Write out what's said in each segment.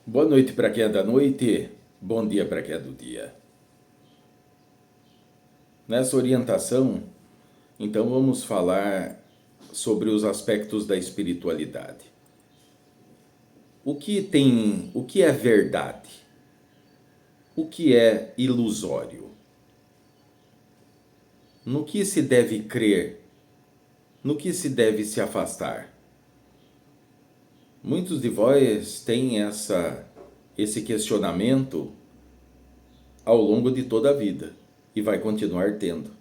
Boa noite para quem é da noite, bom dia para quem é do dia. Nessa orientação, então vamos falar sobre os aspectos da espiritualidade. O que é verdade? O que é ilusório? No que se deve crer? No que se deve se afastar? Muitos de vós têm esse questionamento ao longo de toda a vida e vai continuar tendo.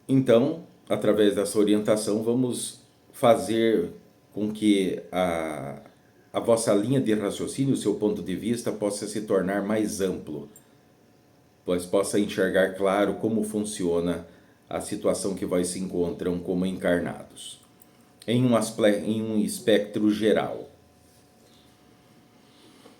Então, através dessa orientação, vamos fazer com que a vossa linha de raciocínio, o seu ponto de vista, possa se tornar mais amplo, pois possa enxergar claro como funciona a situação que vós se encontram como encarnados, em um espectro geral,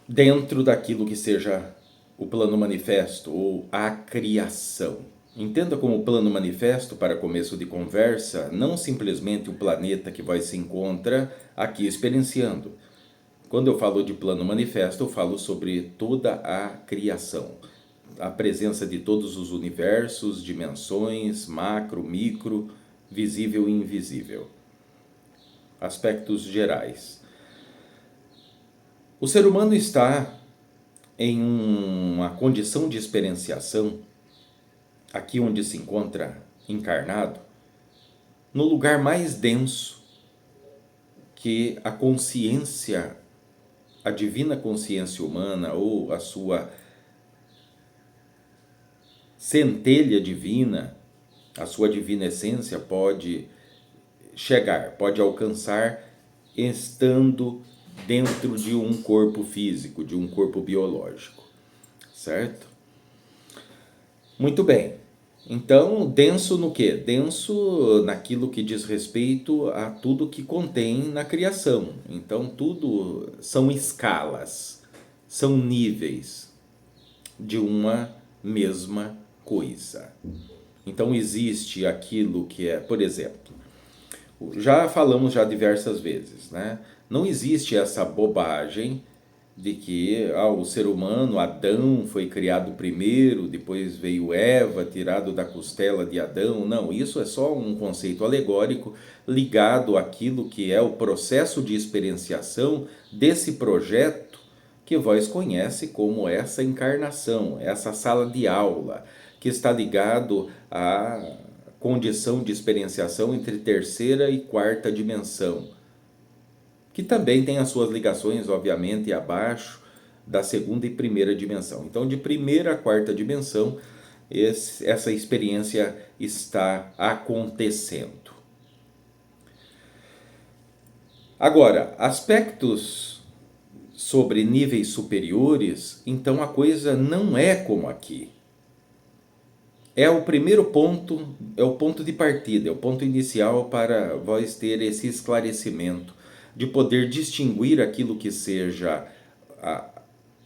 dentro daquilo que seja o plano manifesto ou a criação. Entenda como plano manifesto, para começo de conversa, não simplesmente o planeta que vai se encontra aqui experienciando. Quando eu falo de plano manifesto, eu falo sobre toda a criação, a presença de todos os universos, dimensões, macro, micro, visível e invisível. Aspectos gerais. O ser humano está em uma condição de experienciação, aqui onde se encontra encarnado, no lugar mais denso que a consciência, a divina consciência humana ou a sua centelha divina, a sua divina essência pode chegar, pode alcançar estando dentro de um corpo físico, de um corpo biológico, certo? Muito bem. Então, denso no quê? Denso naquilo que diz respeito a tudo que contém na criação. Então, tudo são escalas, são níveis de uma mesma coisa. Então, existe aquilo que é, por exemplo, já falamos já diversas vezes, né? Não existe essa bobagem de que o ser humano, Adão, foi criado primeiro, depois veio Eva, tirado da costela de Adão. Não, isso é só um conceito alegórico ligado àquilo que é o processo de experienciação desse projeto que vós conhece como essa encarnação, essa sala de aula, que está ligado à condição de experienciação entre terceira e quarta dimensão, que também tem as suas ligações, obviamente, abaixo da segunda e primeira dimensão. Então, de primeira a quarta dimensão, essa experiência está acontecendo. Agora, aspectos sobre níveis superiores, então a coisa não é como aqui. É o primeiro ponto, é o ponto de partida, é o ponto inicial para vós ter esse esclarecimento de poder distinguir aquilo que seja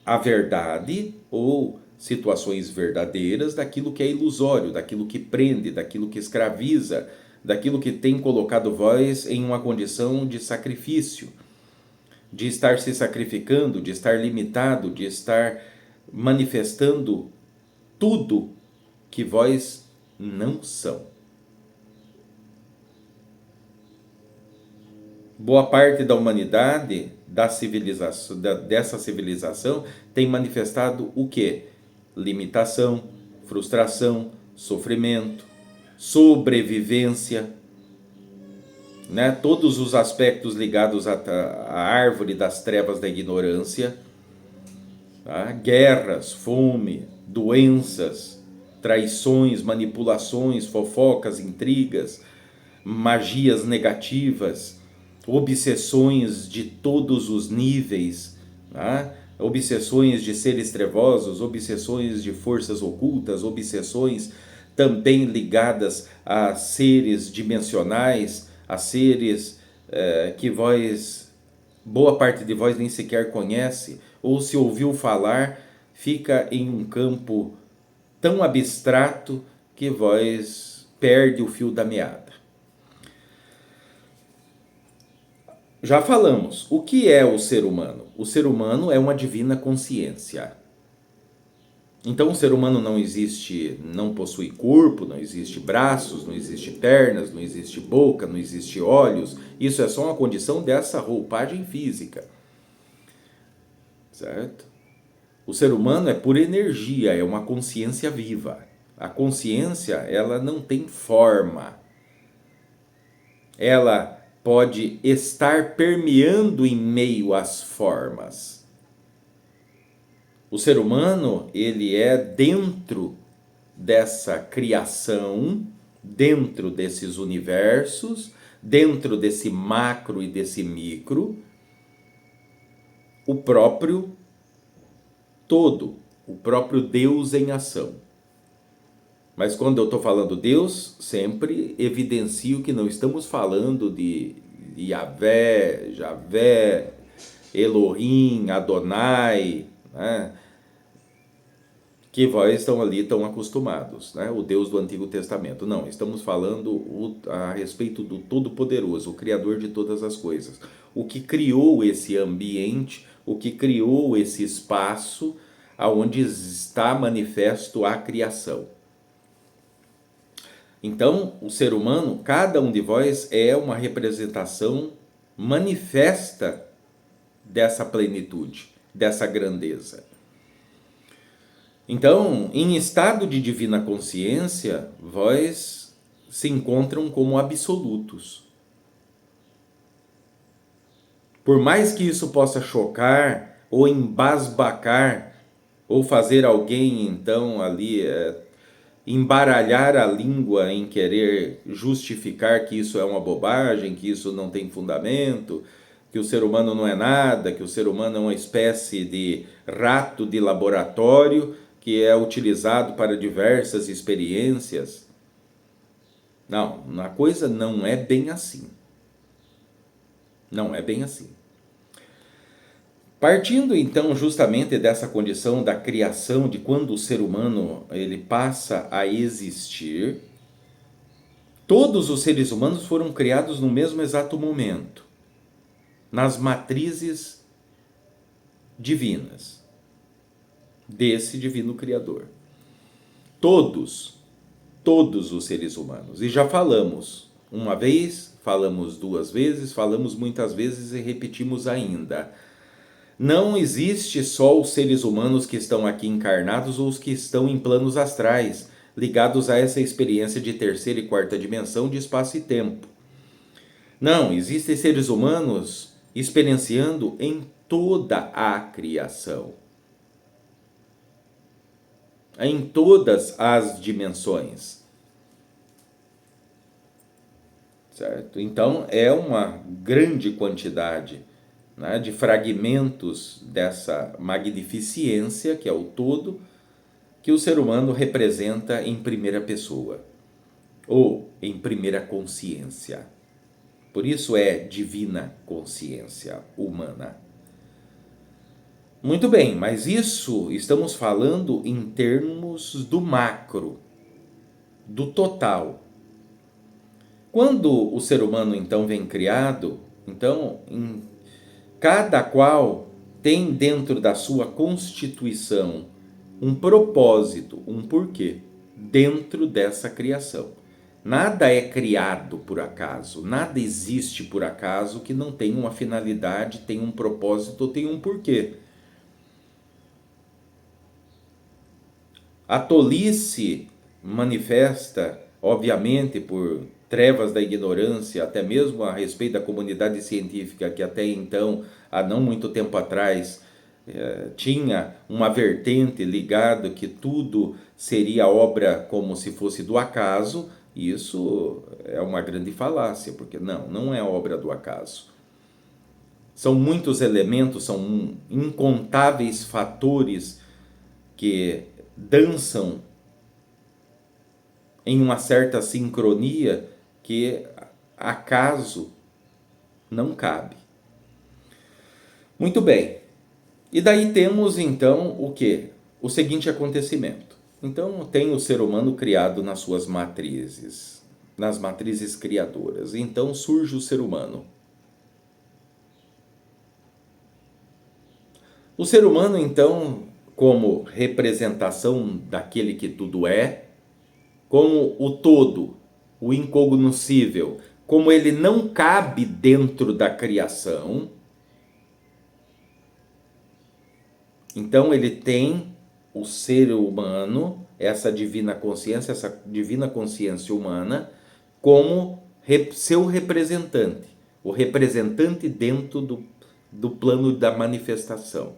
a verdade ou situações verdadeiras daquilo que é ilusório, daquilo que prende, daquilo que escraviza, daquilo que tem colocado vós em uma condição de sacrifício, de estar se sacrificando, de estar limitado, de estar manifestando tudo que vós não são. Boa parte da humanidade, dessa civilização, tem manifestado o quê? Limitação, frustração, sofrimento, sobrevivência, né? Todos os aspectos ligados à árvore das trevas da ignorância, tá? Guerras, fome, doenças, traições, manipulações, fofocas, intrigas, magias negativas, obsessões de todos os níveis, tá? Obsessões de seres trevosos, obsessões de forças ocultas, obsessões também ligadas a seres dimensionais, a seres que boa parte de vós nem sequer conhece, ou se ouviu falar, fica em um campo tão abstrato que vós perde o fio da meada. Já falamos, o que é o ser humano? O ser humano é uma divina consciência. Então o ser humano não existe, não possui corpo, não existe braços, não existe pernas, não existe boca, não existe olhos. Isso é só uma condição dessa roupagem física, certo? O ser humano é pura energia, é uma consciência viva. A consciência, ela não tem forma. Ela pode estar permeando em meio às formas. O ser humano, ele é dentro dessa criação, dentro desses universos, dentro desse macro e desse micro, o próprio todo, o próprio Deus em ação. Mas quando eu estou falando Deus, sempre evidencio que não estamos falando de Yahvé, Javé, Elohim, Adonai, né? Que vós estão ali tão acostumados, né? O Deus do Antigo Testamento. Não, estamos falando a respeito do Todo-Poderoso, o Criador de todas as coisas. O que criou esse ambiente, o que criou esse espaço aonde está manifesto a criação. Então, o ser humano, cada um de vós é uma representação manifesta dessa plenitude, dessa grandeza. Então, em estado de divina consciência, vós se encontram como absolutos. Por mais que isso possa chocar ou embasbacar ou fazer alguém então ali embaralhar a língua em querer justificar que isso é uma bobagem, que isso não tem fundamento, que o ser humano não é nada, que o ser humano é uma espécie de rato de laboratório que é utilizado para diversas experiências. Não, a coisa não é bem assim. Não é bem assim. Partindo então justamente dessa condição da criação, de quando o ser humano ele passa a existir, todos os seres humanos foram criados no mesmo exato momento, nas matrizes divinas desse divino Criador. Todos os seres humanos. E já falamos uma vez, falamos duas vezes, falamos muitas vezes e repetimos ainda. Não existe só os seres humanos que estão aqui encarnados ou os que estão em planos astrais, ligados a essa experiência de terceira e quarta dimensão de espaço e tempo. Não, existem seres humanos experienciando em toda a criação. Em todas as dimensões. Certo? Então é uma grande quantidade, né, de fragmentos dessa magnificência que é o todo, que o ser humano representa em primeira pessoa ou em primeira consciência. Por isso é divina consciência humana. Muito bem, mas isso estamos falando em termos do macro, do total. Quando o ser humano então vem criado, então cada qual tem dentro da sua constituição um propósito, um porquê dentro dessa criação. Nada é criado por acaso, nada existe por acaso que não tenha uma finalidade, tenha um propósito, tenha um porquê. A tolice manifesta, obviamente, por trevas da ignorância, até mesmo a respeito da comunidade científica, que até então, há não muito tempo atrás, tinha uma vertente ligada que tudo seria obra como se fosse do acaso. Isso é uma grande falácia, porque não é obra do acaso. São muitos elementos, são incontáveis fatores que dançam em uma certa sincronia que acaso não cabe. Muito bem. E daí temos então o quê? O seguinte acontecimento. Então tem o ser humano criado nas suas matrizes, nas matrizes criadoras. Então surge o ser humano. O ser humano, então, como representação daquele que tudo é, como o todo, o incognoscível, como ele não cabe dentro da criação, então ele tem o ser humano, essa divina consciência humana, como seu representante, o representante dentro do plano da manifestação.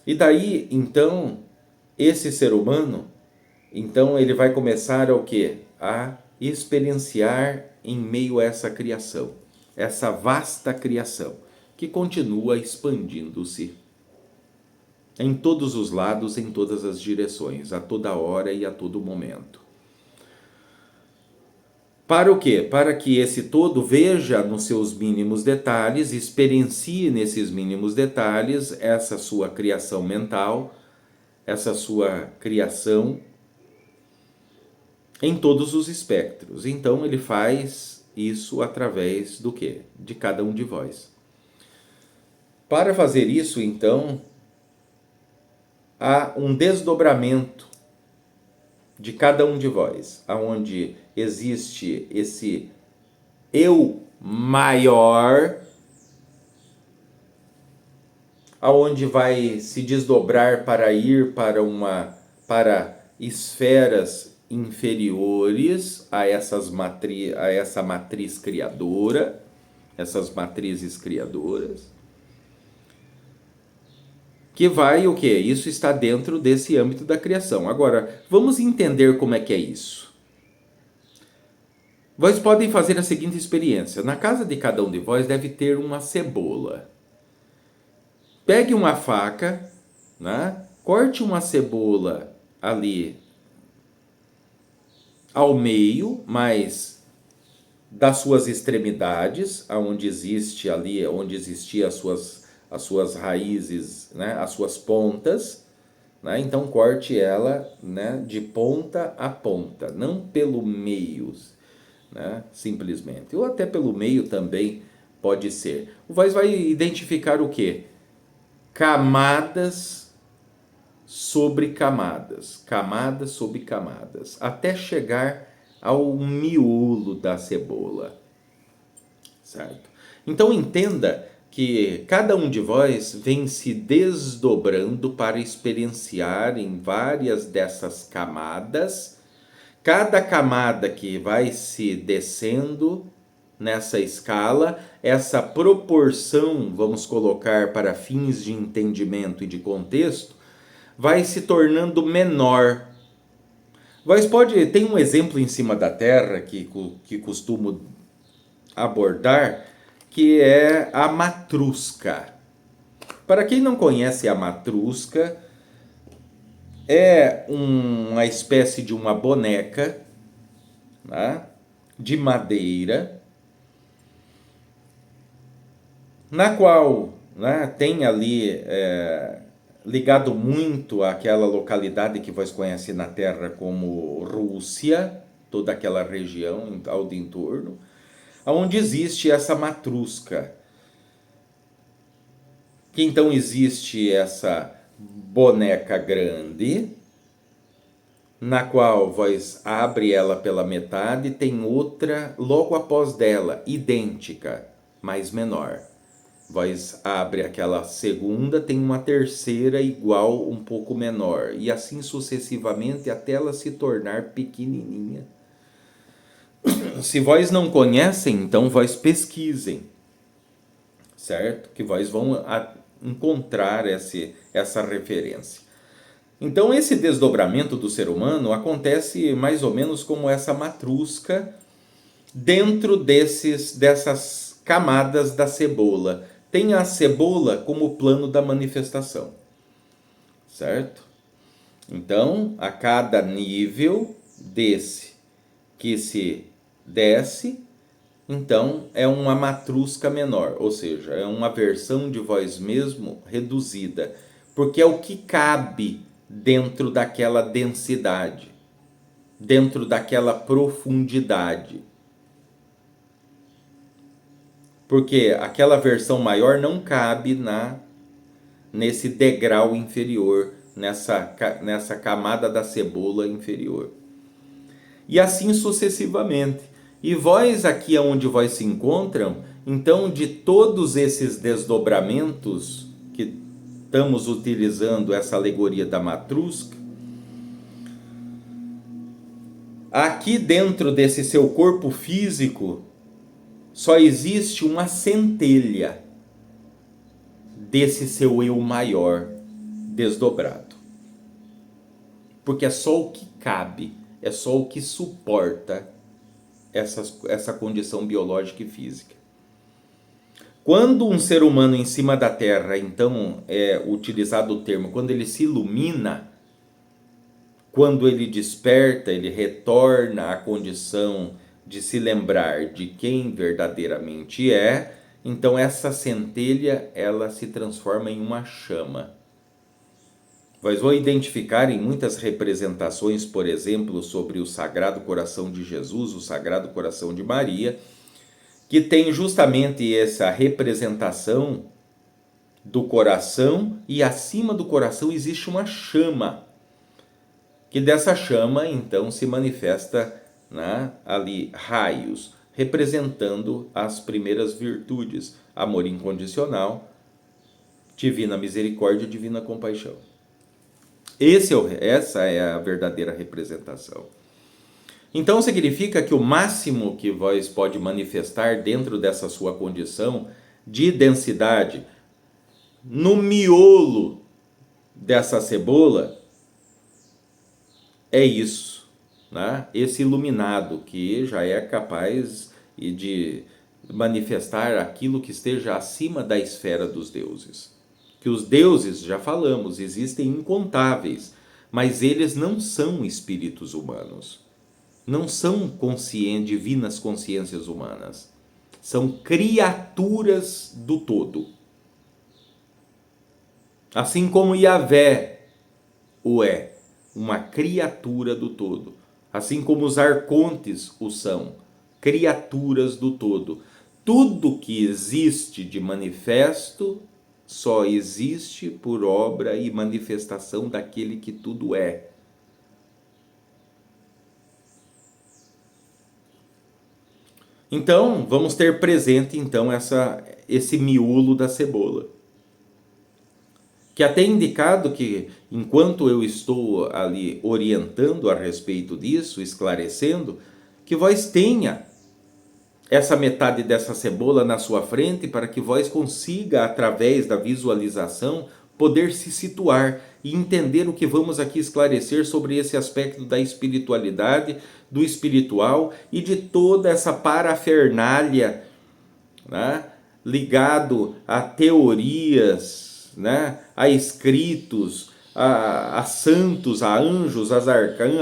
E daí, então, esse ser humano, então ele vai começar o quê? A experienciar em meio a essa criação, essa vasta criação, que continua expandindo-se em todos os lados, em todas as direções, a toda hora e a todo momento. Para o quê? Para que esse todo veja nos seus mínimos detalhes, experiencie nesses mínimos detalhes essa sua criação mental, essa sua criação em todos os espectros. Então ele faz isso através do quê? De cada um de vós. Para fazer isso, então, há um desdobramento de cada um de vós, aonde existe esse eu maior, aonde vai se desdobrar para ir para esferas inferiores a essa matriz criadora, essas matrizes criadoras. Que vai o quê? Isso está dentro desse âmbito da criação. Agora, vamos entender como é que é isso. Vós podem fazer a seguinte experiência. Na casa de cada um de vós deve ter uma cebola. Pegue uma faca, né? Corte uma cebola ali ao meio, mas das suas extremidades, aonde existe ali, onde existiam as suas raízes, né? As suas pontas, né? Então corte ela, né? De ponta a ponta, não pelo meio, né? Simplesmente, ou até pelo meio também pode ser. O Vais vai identificar o quê? Camadas sobre camadas, camadas sobre camadas, até chegar ao miolo da cebola, certo? Então entenda que cada um de vós vem se desdobrando para experienciar em várias dessas camadas. Cada camada que vai se descendo nessa escala, essa proporção, vamos colocar para fins de entendimento e de contexto, vai se tornando menor. Tem um exemplo em cima da Terra que costumo abordar, que é a matrusca. Para quem não conhece a matrusca, é uma espécie de uma boneca, né, de madeira, na qual, né, tem ali ligado muito àquela localidade que vocês conhecem na Terra como Rússia, toda aquela região ao de entorno, onde existe essa matrusca. Que então existe essa boneca grande, na qual vós abre ela pela metade, tem outra logo após dela, idêntica, mas menor. Vós abre aquela segunda, tem uma terceira igual, um pouco menor, e assim sucessivamente até ela se tornar pequenininha. Se vós não conhecem, então vós pesquisem, certo? Que vós vão encontrar essa referência. Então esse desdobramento do ser humano acontece mais ou menos como essa matrusca dentro dessas camadas da cebola. Tem a cebola como plano da manifestação, certo? Então, a cada nível desse que se desce, então é uma matrusca menor, ou seja, é uma versão de vós mesmo reduzida, porque é o que cabe dentro daquela densidade, dentro daquela profundidade. Porque aquela versão maior não cabe nesse degrau inferior, nessa camada da cebola inferior. E assim sucessivamente. E vós, aqui onde vós se encontram, então, de todos esses desdobramentos que estamos utilizando essa alegoria da matrusca, aqui dentro desse seu corpo físico, só existe uma centelha desse seu eu maior desdobrado. Porque é só o que cabe, é só o que suporta essa condição biológica e física. Quando um ser humano em cima da Terra, então é utilizado o termo, quando ele se ilumina, quando ele desperta, ele retorna à condição de se lembrar de quem verdadeiramente é, então essa centelha, ela se transforma em uma chama. Vocês vão identificar em muitas representações, por exemplo, sobre o Sagrado Coração de Jesus, o Sagrado Coração de Maria, que tem justamente essa representação do coração, e acima do coração existe uma chama, que dessa chama então se manifesta, né, ali raios, representando as primeiras virtudes: amor incondicional, divina misericórdia, divina compaixão. Essa é a verdadeira representação. Então significa que o máximo que vós pode manifestar dentro dessa sua condição de densidade, no miolo dessa cebola, é isso, né? Esse iluminado que já é capaz de manifestar aquilo que esteja acima da esfera dos deuses. Que os deuses, já falamos, existem incontáveis, mas eles não são espíritos humanos. Não são divinas consciências humanas. São criaturas do todo. Assim como Yahvé o é, uma criatura do todo. Assim como os arcontes o são, criaturas do todo. Tudo que existe de manifesto só existe por obra e manifestação daquele que tudo é. Então, vamos ter presente então esse miolo da cebola. Que até é indicado que, enquanto eu estou ali orientando a respeito disso, esclarecendo, que vós tenha essa metade dessa cebola na sua frente, para que vós consiga, através da visualização, poder se situar e entender o que vamos aqui esclarecer sobre esse aspecto da espiritualidade, do espiritual e de toda essa parafernália, né, ligado a teorias, né, a escritos, a santos, a anjos, a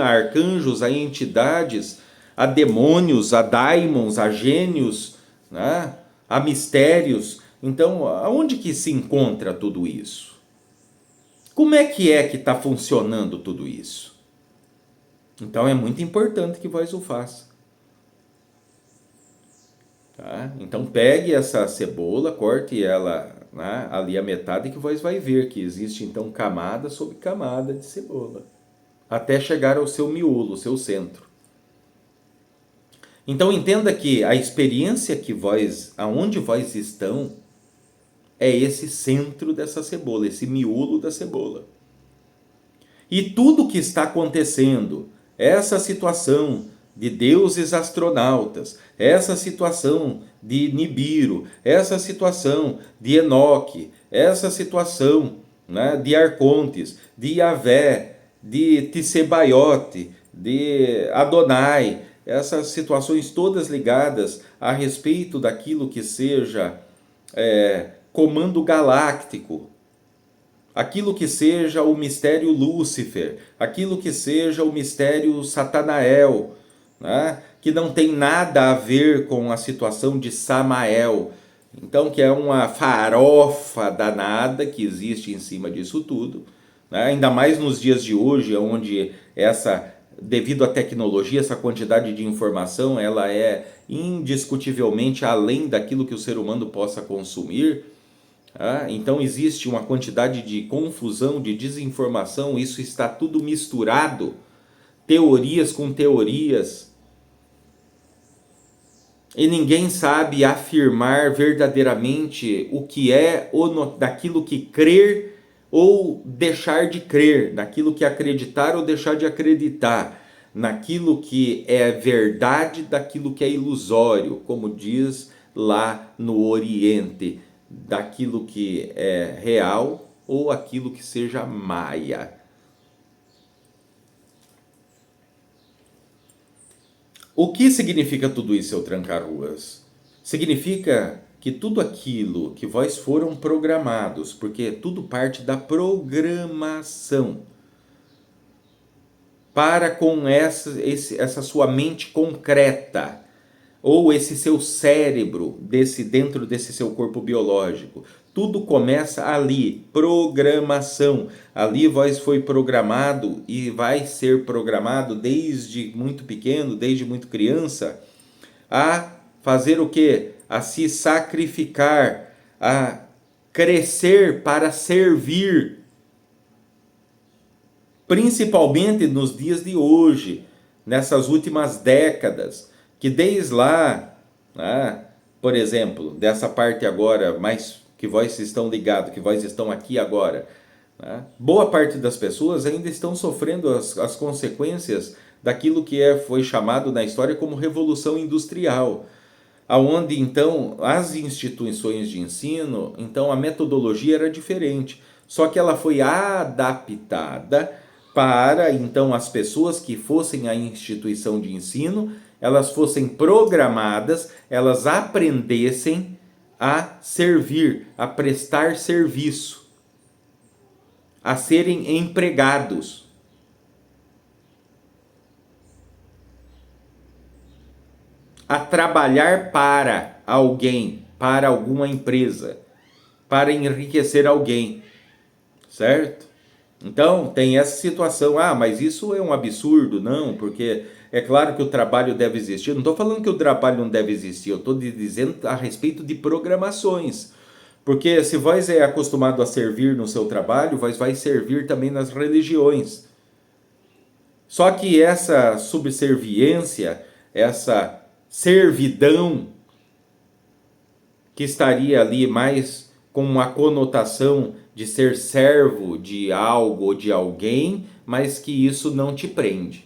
arcanjos, a entidades, a demônios, a daimons, a gênios, né, a mistérios. Então, aonde que se encontra tudo isso? Como é que está funcionando tudo isso? Então é muito importante que vós o faça. Tá? Então pegue essa cebola, corte ela, né, ali a metade, que vós vai ver que existe então camada sobre camada de cebola, até chegar ao seu miolo, o seu centro. Então entenda que a experiência que aonde vós estão, é esse centro dessa cebola, esse miolo da cebola. E tudo que está acontecendo, essa situação de deuses astronautas, essa situação de Nibiru, essa situação de Enoque, essa situação, né, de Arcontes, de Yahvé, de Tissebaiote, de Adonai, essas situações todas ligadas a respeito daquilo que seja comando galáctico, aquilo que seja o mistério Lúcifer, aquilo que seja o mistério Satanael, né? Que não tem nada a ver com a situação de Samael. Então, que é uma farofa danada que existe em cima disso tudo, né? Ainda mais nos dias de hoje, onde devido à tecnologia, essa quantidade de informação, ela é indiscutivelmente além daquilo que o ser humano possa consumir. Então existe uma quantidade de confusão, de desinformação, isso está tudo misturado, teorias com teorias, e ninguém sabe afirmar verdadeiramente o que é ou daquilo que crer ou deixar de crer, naquilo que acreditar ou deixar de acreditar, naquilo que é verdade, daquilo que é ilusório, como diz lá no Oriente, daquilo que é real ou aquilo que seja maia. O que significa tudo isso, seu tranca-ruas? Significa que tudo aquilo que vós foram programados, porque tudo parte da programação, para com essa sua mente concreta, ou esse seu cérebro dentro desse seu corpo biológico. Tudo começa ali, programação. Ali vós foi programado e vai ser programado desde muito pequeno, desde muito criança, a fazer o quê? A se sacrificar, a crescer para servir, principalmente nos dias de hoje, nessas últimas décadas, que desde lá, por exemplo, dessa parte agora, mais que vós estão ligados, que vós estão aqui agora, boa parte das pessoas ainda estão sofrendo as consequências daquilo que foi chamado na história como Revolução Industrial, aonde então as instituições de ensino, então a metodologia era diferente, só que ela foi adaptada para então as pessoas que fossem à instituição de ensino, elas fossem programadas, elas aprendessem a servir, a prestar serviço, a serem empregados. A trabalhar para alguém, para alguma empresa, para enriquecer alguém, certo? Então tem essa situação, mas isso é um absurdo, não, porque é claro que o trabalho deve existir. Eu não estou falando que o trabalho não deve existir, eu estou dizendo a respeito de programações. Porque se vós é acostumado a servir no seu trabalho, vós vai servir também nas religiões. Só que essa subserviência, essa servidão, que estaria ali mais com uma conotação de ser servo de algo ou de alguém, mas que isso não te prende.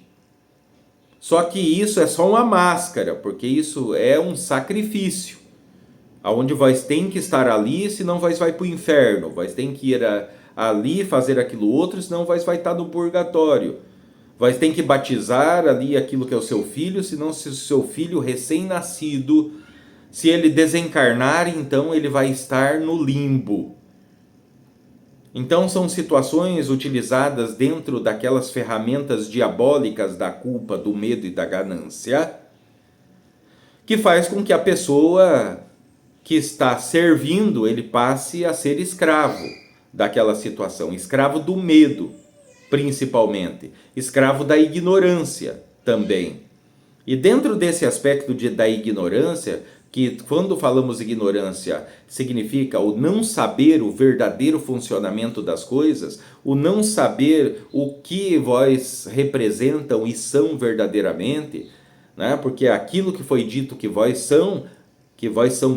Só que isso é só uma máscara, porque isso é um sacrifício, aonde vós tem que estar ali, senão vós vai para o inferno, vós tem que ir ali fazer aquilo outro, senão vós vai estar no purgatório. Vós tem que batizar ali aquilo que é o seu filho, senão se o seu filho recém-nascido, se ele desencarnar, então ele vai estar no limbo. Então são situações utilizadas dentro daquelas ferramentas diabólicas da culpa, do medo e da ganância, que faz com que a pessoa que está servindo, ele passe a ser escravo daquela situação, escravo do medo, principalmente, escravo da ignorância também. E dentro desse aspecto da ignorância, que quando falamos ignorância significa o não saber o verdadeiro funcionamento das coisas, o não saber o que vós representam e são verdadeiramente, né? Porque aquilo que foi dito que vós são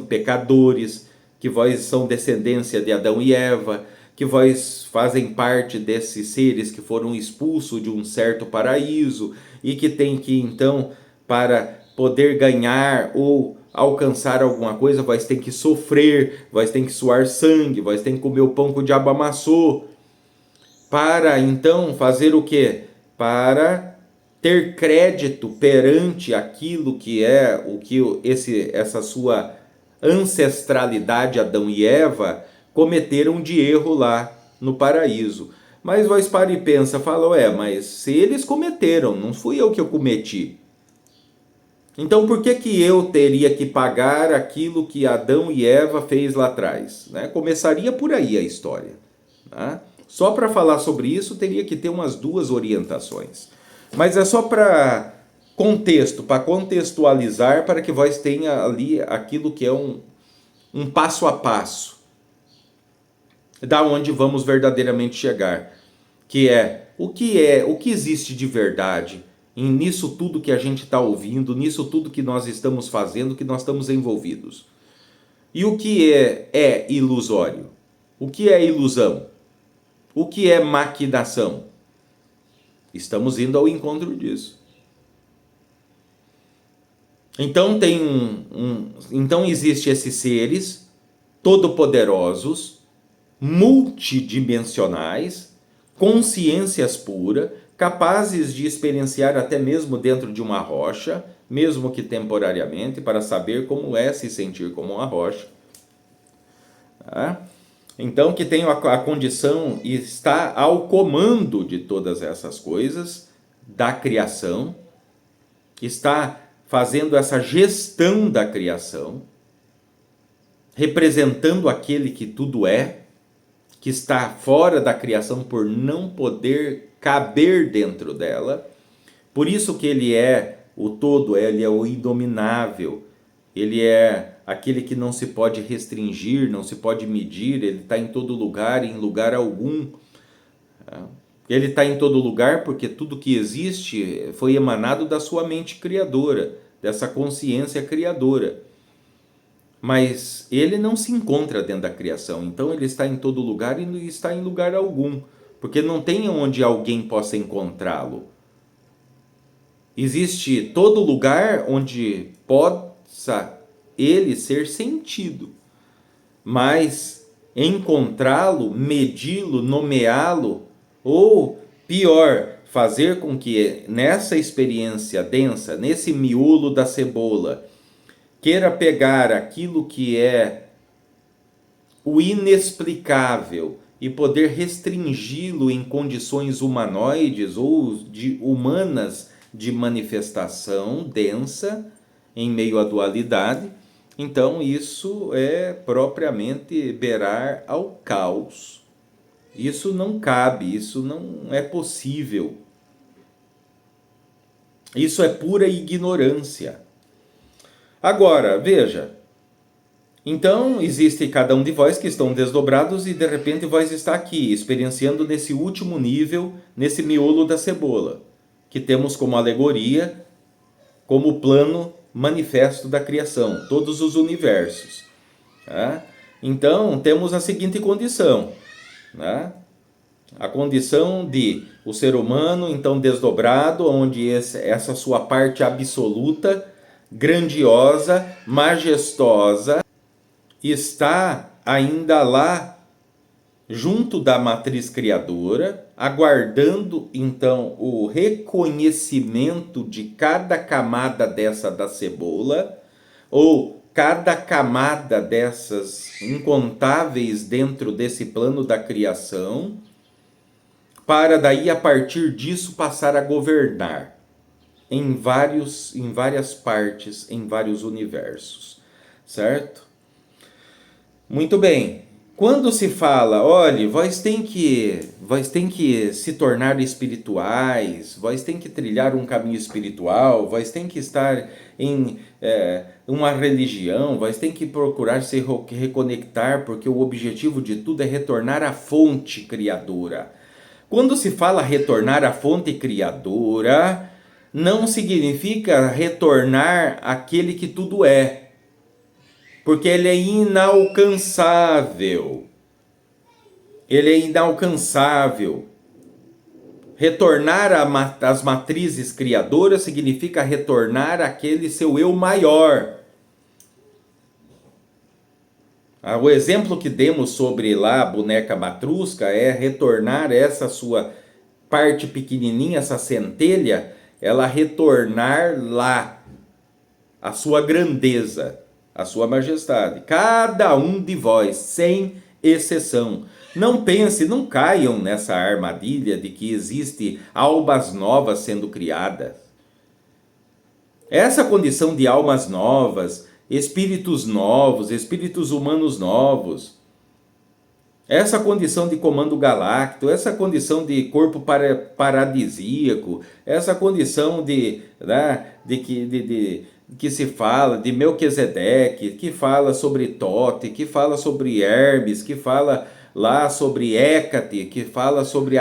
pecadores, que vós são descendência de Adão e Eva, que vós fazem parte desses seres que foram expulsos de um certo paraíso e que tem que então, para poder ganhar ou alcançar alguma coisa, vós tem que sofrer, vós tem que suar sangue, vós tem que comer o pão que o diabo amassou, para então fazer o quê? Para ter crédito perante aquilo que é o que essa sua ancestralidade, Adão e Eva, cometeram de erro lá no paraíso. Mas vós para e pensa, fala, mas se eles cometeram, não fui eu que eu cometi. Então por que eu teria que pagar aquilo que Adão e Eva fez lá atrás? Né? Começaria por aí a história. Tá? Só para falar sobre isso teria que ter umas 2 orientações. Mas é só para contexto, para contextualizar, para que vós tenha ali aquilo que é um passo a passo. da onde vamos verdadeiramente chegar, que é, o que existe de verdade nisso tudo que a gente está ouvindo, nisso tudo que nós estamos fazendo, que nós estamos envolvidos. E o que é ilusório? O que é ilusão? O que é maquinação? Estamos indo ao encontro disso. Então então existe esses seres todo-poderosos, multidimensionais, consciências puras, capazes de experienciar até mesmo dentro de uma rocha, mesmo que temporariamente, para saber como é se sentir como uma rocha. Tá? Então, que tem a condição e está ao comando de todas essas coisas, da criação, está fazendo essa gestão da criação, representando aquele que tudo é, que está fora da criação por não poder caber dentro dela. Por isso que ele é o todo, ele é o inominável, ele é aquele que não se pode restringir, não se pode medir, ele está em todo lugar, em lugar algum. Ele está em todo lugar porque tudo que existe foi emanado da sua mente criadora, dessa consciência criadora. Mas ele não se encontra dentro da criação, então ele está em todo lugar e não está em lugar algum, porque não tem onde alguém possa encontrá-lo. Existe todo lugar onde possa ele ser sentido, mas encontrá-lo, medi-lo, nomeá-lo, ou pior, fazer com que nessa experiência densa, nesse miolo da cebola, queira pegar aquilo que é o inexplicável e poder restringi-lo em condições humanoides ou humanas de manifestação densa em meio à dualidade, então isso é propriamente beirar ao caos. Isso não cabe, isso não é possível. Isso é pura ignorância. Agora, veja, então existe cada um de vós que estão desdobrados e de repente vós está aqui, experienciando nesse último nível, nesse miolo da cebola, que temos como alegoria, como plano manifesto da criação, todos os universos. Tá? Então temos a seguinte condição, né? A condição de o ser humano então desdobrado, onde essa sua parte absoluta, grandiosa, majestosa, está ainda lá junto da matriz criadora, aguardando então o reconhecimento de cada camada dessa da cebola, ou cada camada dessas incontáveis dentro desse plano da criação, para daí a partir disso passar a governar em várias partes, em vários universos, certo? Muito bem. Quando se fala, olha, vós tem que se tornar espirituais, vós tem que trilhar um caminho espiritual, vós tem que estar em uma religião, vós tem que procurar se reconectar, porque o objetivo de tudo é retornar à fonte criadora. Quando se fala retornar à fonte criadora, não significa retornar àquele que tudo é, porque ele é inalcançável. Ele é inalcançável. Retornar às matrizes criadoras significa retornar àquele seu eu maior. O exemplo que demos sobre lá a boneca matrusca é retornar essa sua parte pequenininha, essa centelha, ela retornar lá a sua grandeza, a sua majestade. Cada um de vós, sem exceção. Não pense, não caiam nessa armadilha de que existe almas novas sendo criadas. Essa condição de almas novas, espíritos novos, espíritos humanos novos, essa condição de comando galáctico, essa condição de corpo paradisíaco, essa condição que se fala de Melquisedeque, que fala sobre Tote, que fala sobre Hermes, que fala lá sobre Hécate, que fala sobre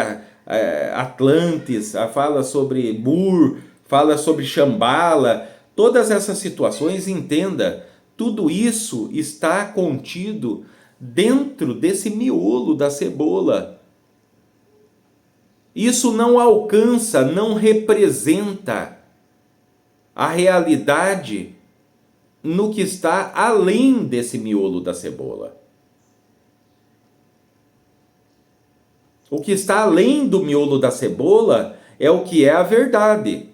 Atlantis, fala sobre Bur, fala sobre Shambhala. Todas essas situações, entenda, tudo isso está contido dentro desse miolo da cebola. Isso não alcança, não representa a realidade no que está além desse miolo da cebola. O que está além do miolo da cebola é o que é a verdade.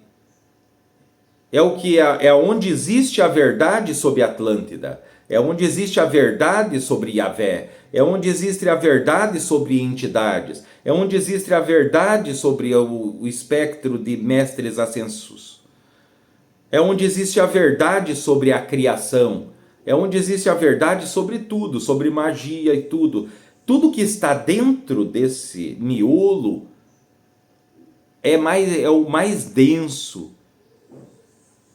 É onde existe a verdade sobre Atlântida. É onde existe a verdade sobre Yahvé. É onde existe a verdade sobre entidades. É onde existe a verdade sobre o espectro de mestres ascensos. É onde existe a verdade sobre a criação. É onde existe a verdade sobre tudo, sobre magia e tudo. Tudo que está dentro desse miolo é o mais denso.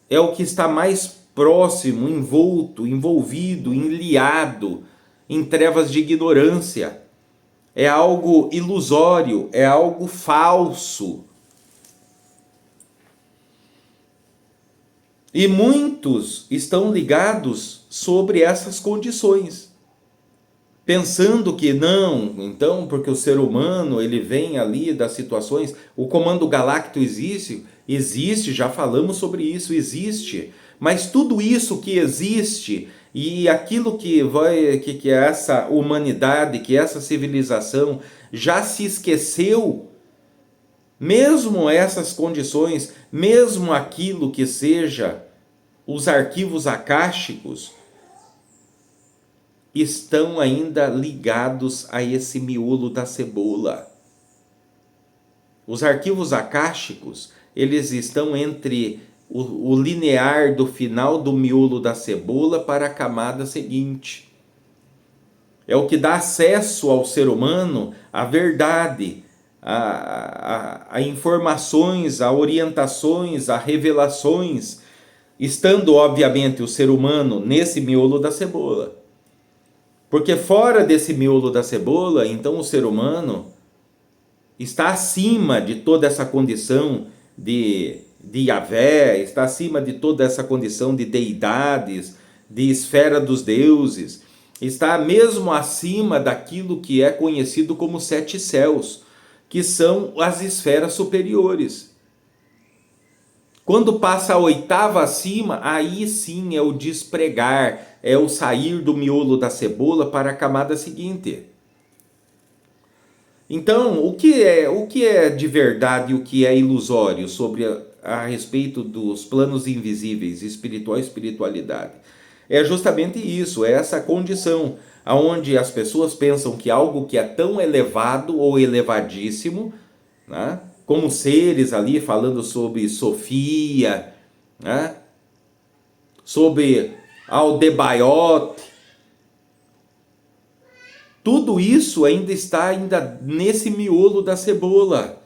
É o que está mais próximo, envolto, envolvido, enliado em trevas de ignorância. É algo ilusório, é algo falso. E muitos estão ligados sobre essas condições, pensando que não, então, porque o ser humano ele vem ali das situações, o comando galáctico existe, já falamos sobre isso, existe, mas tudo isso que existe e aquilo que essa humanidade, que essa civilização já se esqueceu, mesmo essas condições, mesmo aquilo que seja os arquivos akáshicos, estão ainda ligados a esse miolo da cebola. Os arquivos akáshicos, eles estão entre o linear do final do miolo da cebola para a camada seguinte. É o que dá acesso ao ser humano à verdade, a informações, a orientações, a revelações, estando obviamente o ser humano nesse miolo da cebola. Porque fora desse miolo da cebola, então o ser humano está acima de toda essa condição de Yahvé, está acima de toda essa condição de deidades, de esfera dos deuses, está mesmo acima daquilo que é conhecido como sete céus, que são as esferas superiores. Quando passa a oitava acima, aí sim é o despregar, é o sair do miolo da cebola para a camada seguinte. Então, o que é de verdade e o que é ilusório sobre a respeito dos planos invisíveis, espiritual e espiritualidade? É justamente isso, é essa condição onde as pessoas pensam que algo que é tão elevado ou elevadíssimo, né, como seres ali falando sobre Sofia, né, sobre Aldebaoth, tudo isso ainda está nesse miolo da cebola.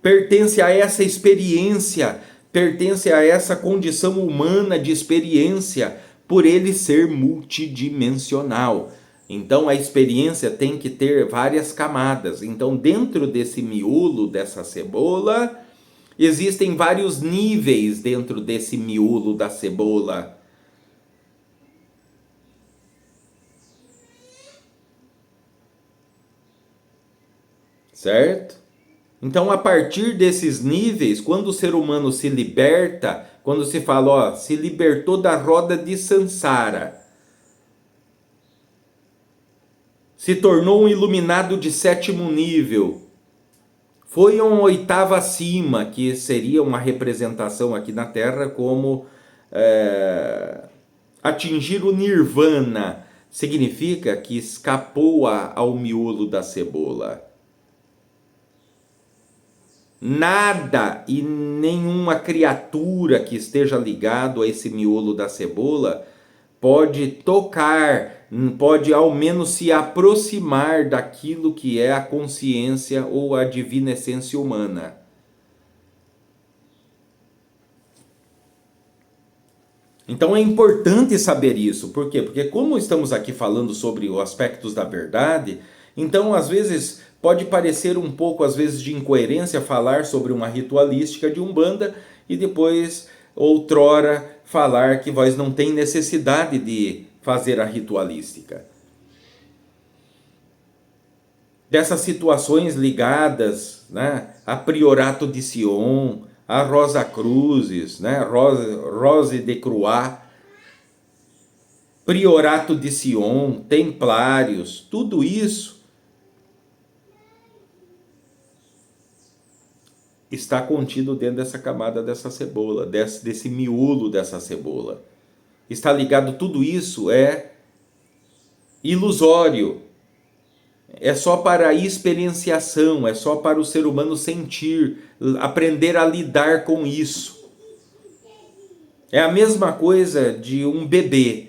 Pertence a essa experiência, pertence a essa condição humana de experiência, por ele ser multidimensional. Então a experiência tem que ter várias camadas. Então dentro desse miolo, dessa cebola, existem vários níveis dentro desse miolo da cebola. Certo? Então, a partir desses níveis, quando o ser humano se liberta, quando se fala, ó, se libertou da roda de Sansara, se tornou um iluminado de sétimo nível, foi uma oitava acima, que seria uma representação aqui na Terra como atingir o nirvana, significa que escapou ao miolo da cebola. Nada e nenhuma criatura que esteja ligado a esse miolo da cebola pode tocar, pode ao menos se aproximar daquilo que é a consciência ou a divina essência humana. Então é importante saber isso. Por quê? Porque como estamos aqui falando sobre os aspectos da verdade, Então, às vezes, pode parecer um pouco, às vezes, de incoerência falar sobre uma ritualística de Umbanda e depois, outrora, falar que vós não tem necessidade de fazer a ritualística. Dessas situações ligadas, né, a Priorato de Sion, a Rosa Cruzes, né, Rose de Croix, Priorato de Sion, Templários, tudo isso está contido dentro dessa camada dessa cebola, desse miolo dessa cebola. Está ligado, tudo isso é ilusório. É só para a experienciação, é só para o ser humano sentir, aprender a lidar com isso. É a mesma coisa de um bebê,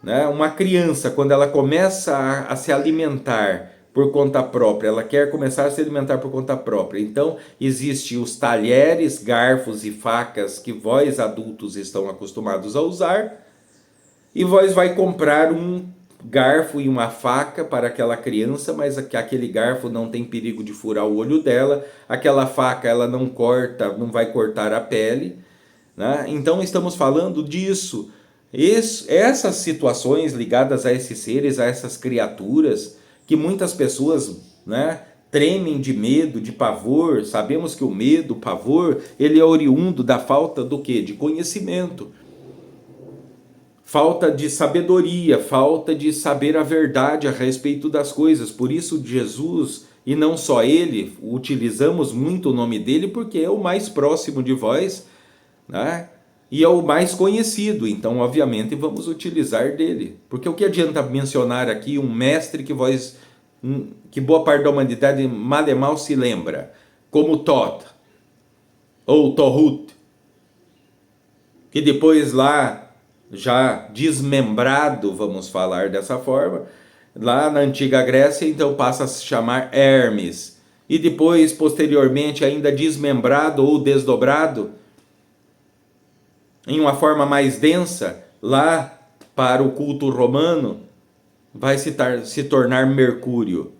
né? Uma criança, quando ela começa a se alimentar por conta própria, ela quer começar a se alimentar por conta própria. Então, existem os talheres, garfos e facas que vós adultos estão acostumados a usar, e vós vai comprar um garfo e uma faca para aquela criança, mas aquele garfo não tem perigo de furar o olho dela, aquela faca ela não corta, não vai cortar a pele, né? Então estamos falando disso. Essas situações ligadas a esses seres, a essas criaturas, que muitas pessoas, né, tremem de medo, de pavor. Sabemos que o medo, o pavor, ele é oriundo da falta do quê? De conhecimento. Falta de sabedoria, falta de saber a verdade a respeito das coisas. Por isso Jesus, e não só ele, utilizamos muito o nome dele porque é o mais próximo de vós, né? E é o mais conhecido, então obviamente vamos utilizar dele. Porque o que adianta mencionar aqui um mestre que boa parte da humanidade mal e mal se lembra, como Thoth ou Tohut, que depois lá, já desmembrado, vamos falar dessa forma, lá na antiga Grécia, então passa a se chamar Hermes, e depois, posteriormente, ainda desmembrado ou desdobrado, em uma forma mais densa, lá para o culto romano, vai se tornar Mercúrio.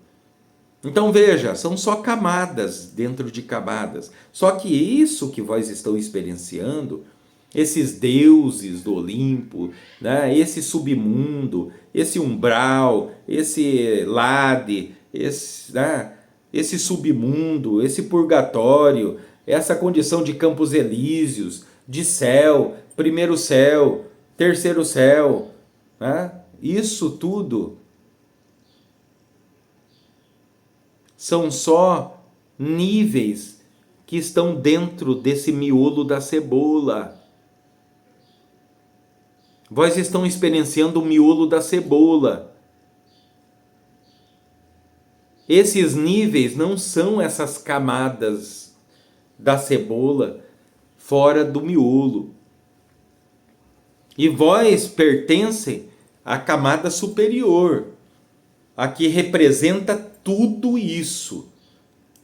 Então veja, são só camadas dentro de camadas. Só que isso que vós estão experienciando, esses deuses do Olimpo, né, esse submundo, esse umbral, esse lade, esse submundo, esse purgatório, essa condição de campos elíseos, de céu, primeiro céu, terceiro céu, né, isso tudo são só níveis que estão dentro desse miolo da cebola. Vós estão experienciando o miolo da cebola. Esses níveis não são essas camadas da cebola fora do miolo. E vós pertencem à camada superior, a que representa tudo isso.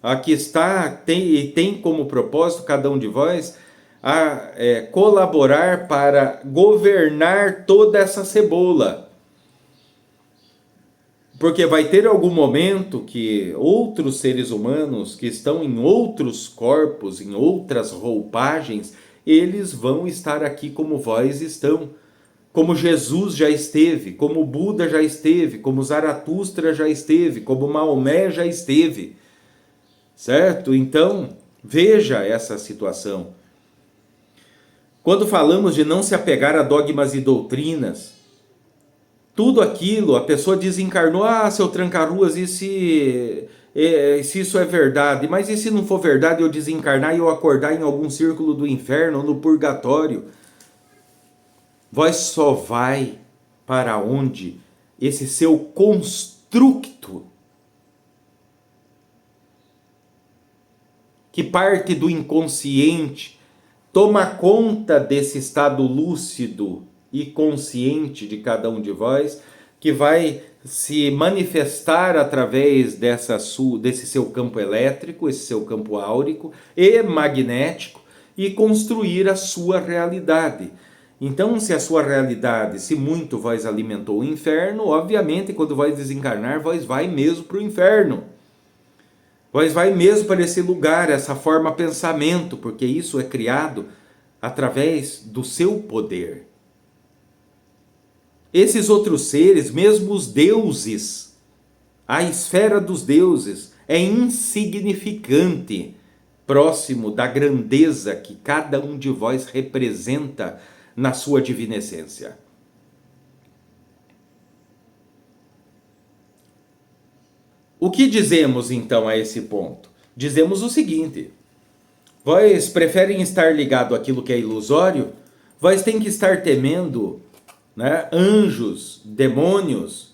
A que tem como propósito cada um de vós colaborar para governar toda essa cebola. Porque vai ter algum momento que outros seres humanos que estão em outros corpos, em outras roupagens, eles vão estar aqui como vós estão. Como Jesus já esteve, como Buda já esteve, como Zaratustra já esteve, como Maomé já esteve. Certo? Então, veja essa situação. Quando falamos de não se apegar a dogmas e doutrinas, tudo aquilo, a pessoa desencarnou, seu tranca-ruas, e se isso é verdade? Mas e se não for verdade eu desencarnar e eu acordar em algum círculo do inferno ou no purgatório? Vós só vai para onde esse seu construto, que parte do inconsciente, toma conta desse estado lúcido e consciente de cada um de vós, que vai se manifestar através desse seu campo elétrico, esse seu campo áurico e magnético, e construir a sua realidade. Então, se a sua realidade, se muito vós alimentou o inferno, obviamente, quando vós desencarnar, vós vai mesmo para o inferno. Vós vai mesmo para esse lugar, essa forma pensamento, porque isso é criado através do seu poder. Esses outros seres, mesmo os deuses, a esfera dos deuses, é insignificante, próximo da grandeza que cada um de vós representa na sua divina essência. O que dizemos então a esse ponto? Dizemos o seguinte: vós preferem estar ligado àquilo que é ilusório? Vós tem que estar temendo, né, anjos, demônios,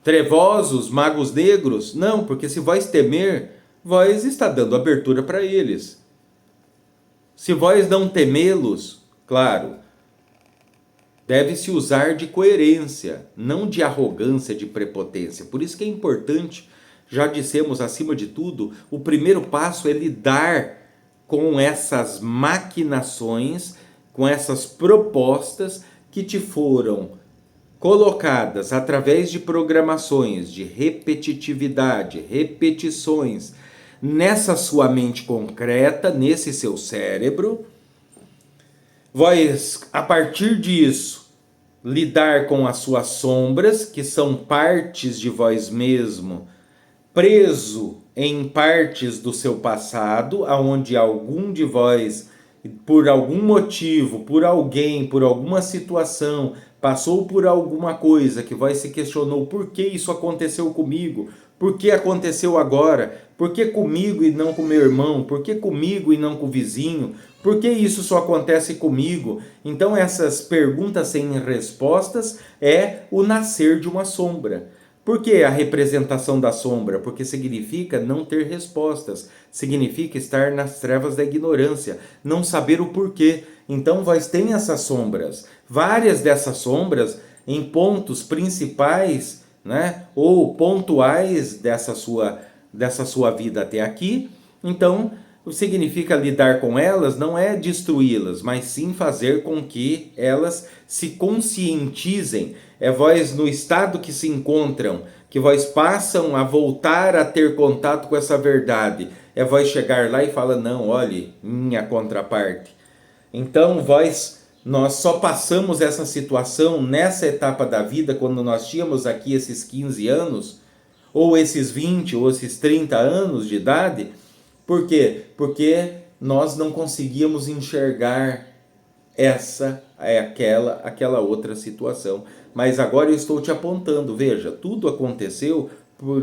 trevosos, magos negros? Não, porque se vós temer, vós está dando abertura para eles. Se vós não temê-los, claro, deve-se usar de coerência, não de arrogância, de prepotência. Por isso que é importante, já dissemos acima de tudo, o primeiro passo é lidar com essas maquinações, com essas propostas que te foram colocadas através de programações, de repetitividade, repetições, nessa sua mente concreta, nesse seu cérebro. Vós, a partir disso, lidar com as suas sombras, que são partes de vós mesmo, preso em partes do seu passado, aonde algum de vós, por algum motivo, por alguém, por alguma situação, passou por alguma coisa que vós se questionou: por que isso aconteceu comigo? Por que aconteceu agora? Por que comigo e não com meu irmão? Por que comigo e não com o vizinho? Por que isso só acontece comigo? Então essas perguntas sem respostas é o nascer de uma sombra. Por que a representação da sombra? Porque significa não ter respostas, significa estar nas trevas da ignorância, não saber o porquê. Então vós tem essas sombras, várias dessas sombras em pontos principais, né, ou pontuais dessa sua vida até aqui. Então significa lidar com elas não é destruí-las, mas sim fazer com que elas se conscientizem. É vós no estado que se encontram, que vós passam a voltar a ter contato com essa verdade. É vós chegar lá e falar: não, olhe, minha contraparte. Então nós só passamos essa situação nessa etapa da vida, quando nós tínhamos aqui esses 15 anos, ou esses 20, ou esses 30 anos de idade. Por quê? Porque nós não conseguíamos enxergar aquela outra situação. Mas agora eu estou te apontando, veja, tudo aconteceu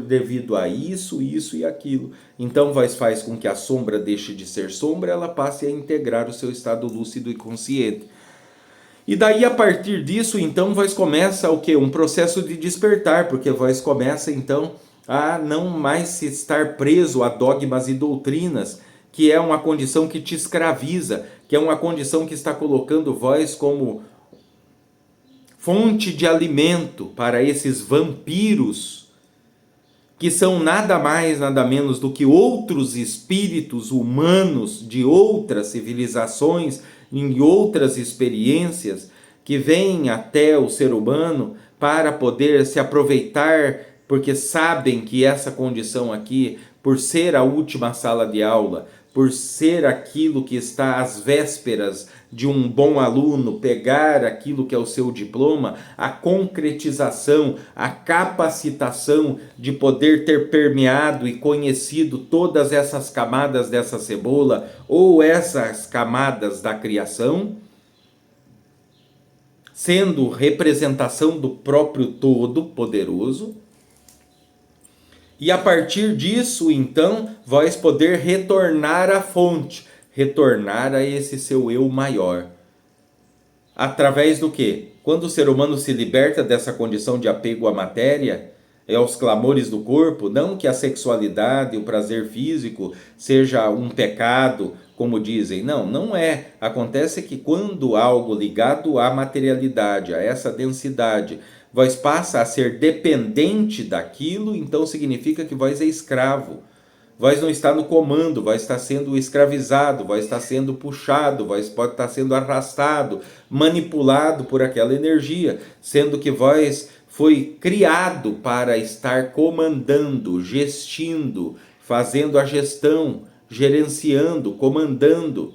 devido a isso, isso e aquilo. Então faz com que a sombra deixe de ser sombra, ela passe a integrar o seu estado lúcido e consciente. E daí, a partir disso, então, vós começa o quê? Um processo de despertar, porque vós começa, então, a não mais se estar preso a dogmas e doutrinas, que é uma condição que te escraviza, que é uma condição que está colocando vós como fonte de alimento para esses vampiros, que são nada mais, nada menos do que outros espíritos humanos de outras civilizações, em outras experiências, que vêm até o ser humano para poder se aproveitar, porque sabem que essa condição aqui, por ser a última sala de aula, por ser aquilo que está às vésperas de um bom aluno pegar aquilo que é o seu diploma, a concretização, a capacitação de poder ter permeado e conhecido todas essas camadas dessa cebola, ou essas camadas da criação, sendo representação do próprio Todo-Poderoso. E a partir disso, então, vós poder retornar à fonte, retornar a esse seu eu maior. Através do quê? Quando o ser humano se liberta dessa condição de apego à matéria, aos clamores do corpo, não que a sexualidade, o prazer físico seja um pecado, como dizem. Não, não é. Acontece que quando algo ligado à materialidade, a essa densidade, vós passa a ser dependente daquilo, então significa que vós é escravo. Vós não está no comando, vai estar sendo escravizado, vai estar sendo puxado, pode estar sendo arrastado, manipulado por aquela energia, sendo que vós foi criado para estar comandando, gestindo, fazendo a gestão, gerenciando, comandando.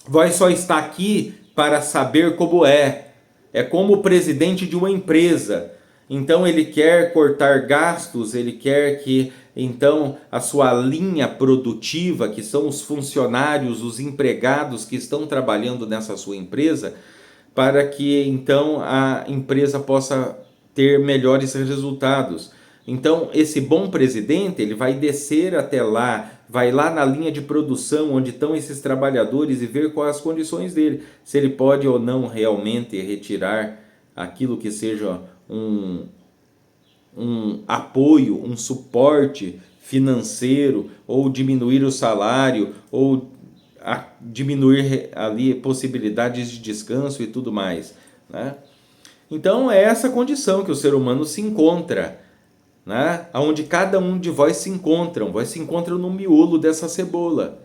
Vós só está aqui para saber como é. É como o presidente de uma empresa. Então ele quer cortar gastos, ele quer que então a sua linha produtiva, que são os funcionários, os empregados que estão trabalhando nessa sua empresa, para que então a empresa possa ter melhores resultados. Então, esse bom presidente, ele vai descer até lá, vai lá na linha de produção onde estão esses trabalhadores e ver quais as condições dele, se ele pode ou não realmente retirar aquilo que seja um apoio, um suporte financeiro, ou diminuir o salário, ou diminuir ali possibilidades de descanso e tudo mais, né? Então é essa condição que o ser humano se encontra, né? Onde cada um de vós se encontram no miolo dessa cebola.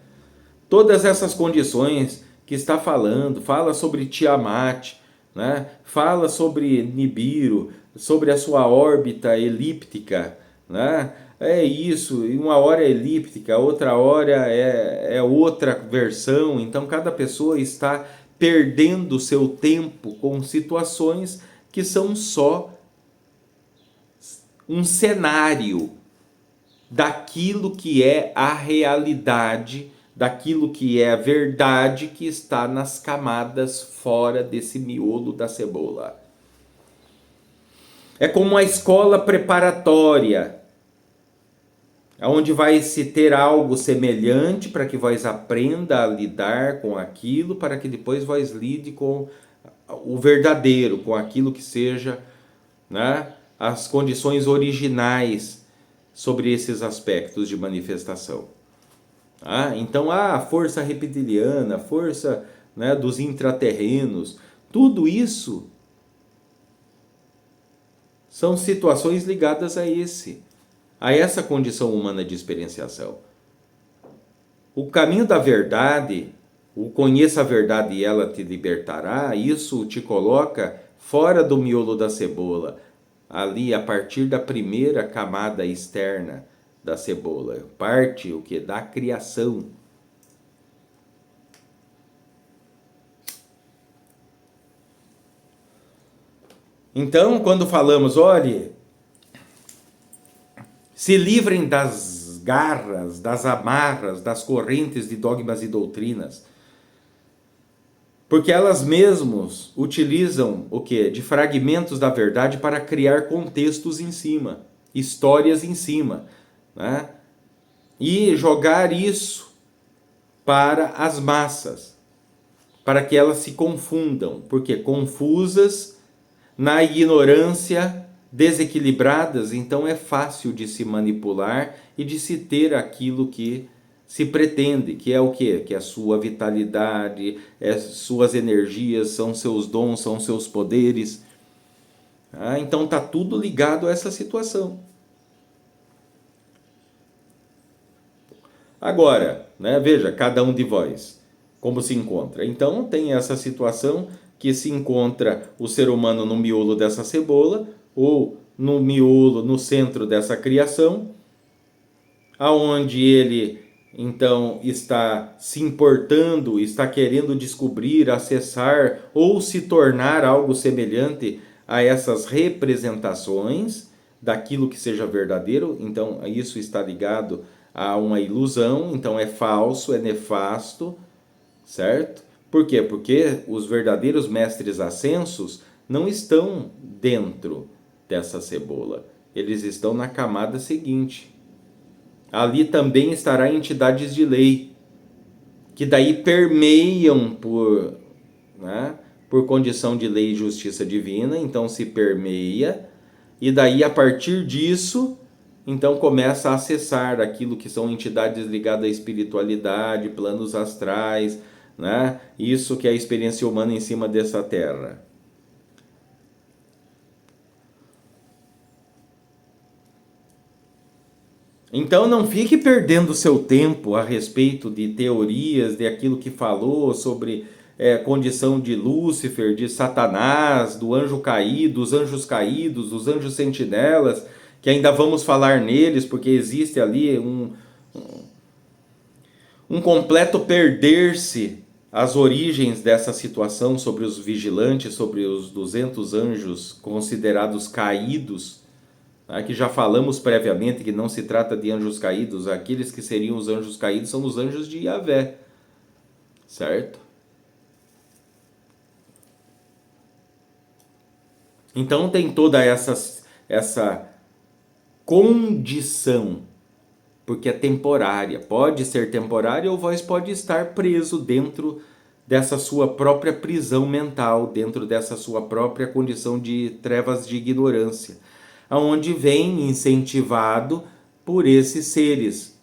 Todas essas condições que está falando, fala sobre Tiamat, né? Fala sobre Nibiru, sobre a sua órbita elíptica, né? É isso, e uma hora é elíptica, outra hora é outra versão, então cada pessoa está perdendo seu tempo com situações que são só um cenário daquilo que é a realidade, daquilo que é a verdade que está nas camadas fora desse miolo da cebola. É como uma escola preparatória, onde vai se ter algo semelhante para que vós aprenda a lidar com aquilo, para que depois vós lide com o verdadeiro, com aquilo que seja, né, as condições originais sobre esses aspectos de manifestação. Então a força reptiliana, a força, né, dos intraterrenos, tudo isso são situações ligadas a essa condição humana de experienciação. O caminho da verdade, o conheça a verdade e ela te libertará, isso te coloca fora do miolo da cebola, ali a partir da primeira camada externa da cebola, parte o que? Da criação. Então, quando falamos, olhe, se livrem das garras, das amarras, das correntes de dogmas e doutrinas, porque elas mesmas utilizam o que? De fragmentos da verdade para criar contextos em cima, histórias em cima, né? E jogar isso para as massas, para que elas se confundam, porque confusas, na ignorância, desequilibradas, então é fácil de se manipular e de se ter aquilo que se pretende, que é o quê? Que é a sua vitalidade, suas energias, são seus dons, são seus poderes. Então está tudo ligado a essa situação. Agora, né, veja, cada um de vós, como se encontra. Então tem essa situação que se encontra o ser humano no miolo dessa cebola, ou no miolo, no centro dessa criação, aonde ele então está se importando, está querendo descobrir, acessar ou se tornar algo semelhante a essas representações daquilo que seja verdadeiro. Então isso está ligado a uma ilusão, então é falso, é nefasto, certo? Por quê? Porque os verdadeiros mestres ascensos não estão dentro dessa cebola, eles estão na camada seguinte. Ali também estará entidades de lei, que daí permeiam por condição de lei e justiça divina, então se permeia, e daí a partir disso, então começa a acessar aquilo que são entidades ligadas à espiritualidade, planos astrais, né? Isso que é a experiência humana em cima dessa terra. Então não fique perdendo seu tempo a respeito de teorias, de aquilo que falou sobre condição de Lúcifer, de Satanás, do anjo caído, dos anjos caídos, dos anjos sentinelas, que ainda vamos falar neles, porque existe ali um completo perder-se as origens dessa situação sobre os vigilantes, sobre os 200 anjos considerados caídos, né, que já falamos previamente que não se trata de anjos caídos, aqueles que seriam os anjos caídos são os anjos de Yahvé, certo? Então tem toda essa condição, porque é temporária, pode ser temporária ou vós pode estar preso dentro dessa sua própria prisão mental, dentro dessa sua própria condição de trevas de ignorância, aonde vem incentivado por esses seres,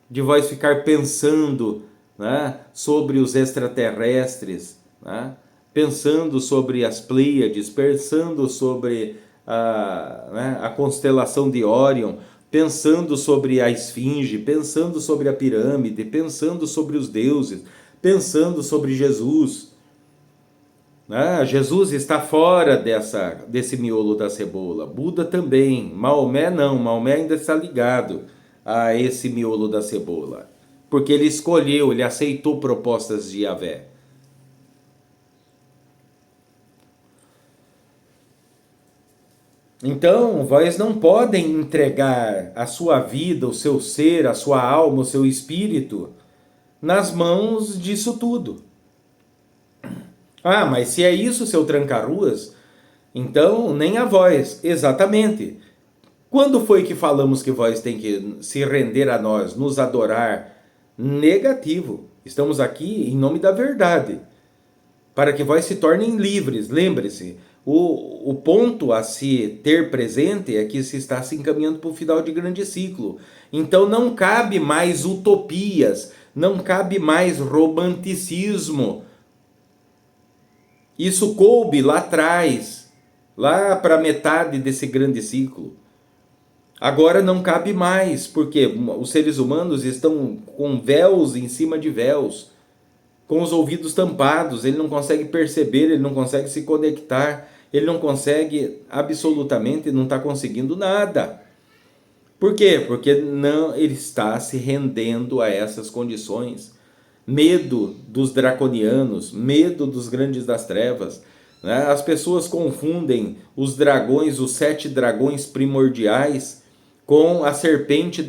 de vós ficar pensando, né, sobre os extraterrestres, né, pensando sobre as Pleiades, pensando sobre a constelação de Órion, pensando sobre a Esfinge, pensando sobre a pirâmide, pensando sobre os deuses, pensando sobre Jesus. Jesus está fora desse miolo da cebola. Buda também. Maomé não. Maomé ainda está ligado a esse miolo da cebola. Porque ele escolheu, ele aceitou propostas de Yahvé. Então, vós não podem entregar a sua vida, o seu ser, a sua alma, o seu espírito nas mãos disso tudo. Ah, mas se é isso, seu tranca-ruas, então nem a vós. Exatamente. Quando foi que falamos que vós tem que se render a nós, nos adorar? Negativo. Estamos aqui em nome da verdade, para que vós se tornem livres. Lembre-se, o ponto a se ter presente é que se está se encaminhando para o final de grande ciclo. Então não cabe mais utopias, não cabe mais romanticismo. Isso coube lá atrás, lá para metade desse grande ciclo. Agora não cabe mais, porque os seres humanos estão com véus em cima de véus, com os ouvidos tampados, ele não consegue perceber, ele não consegue se conectar, ele não consegue absolutamente, não está conseguindo nada. Por quê? Porque não, ele está se rendendo a essas condições. Medo dos draconianos, medo dos grandes das trevas. Né? As pessoas confundem os dragões, os 7 dragões primordiais, com a serpente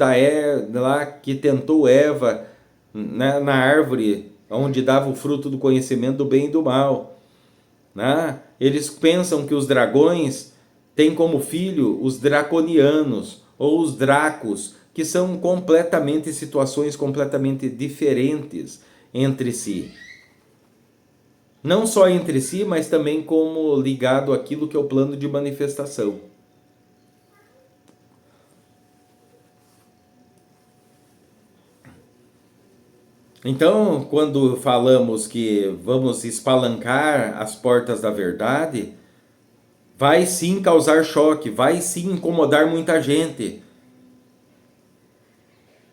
lá que tentou Eva, né, na árvore onde dava o fruto do conhecimento do bem e do mal. Né? Eles pensam que os dragões têm como filho os draconianos ou os dracos, que são completamente situações completamente diferentes entre si. Não só entre si, mas também como ligado àquilo que é o plano de manifestação. Então, quando falamos que vamos espalancar as portas da verdade, vai sim causar choque, vai sim incomodar muita gente.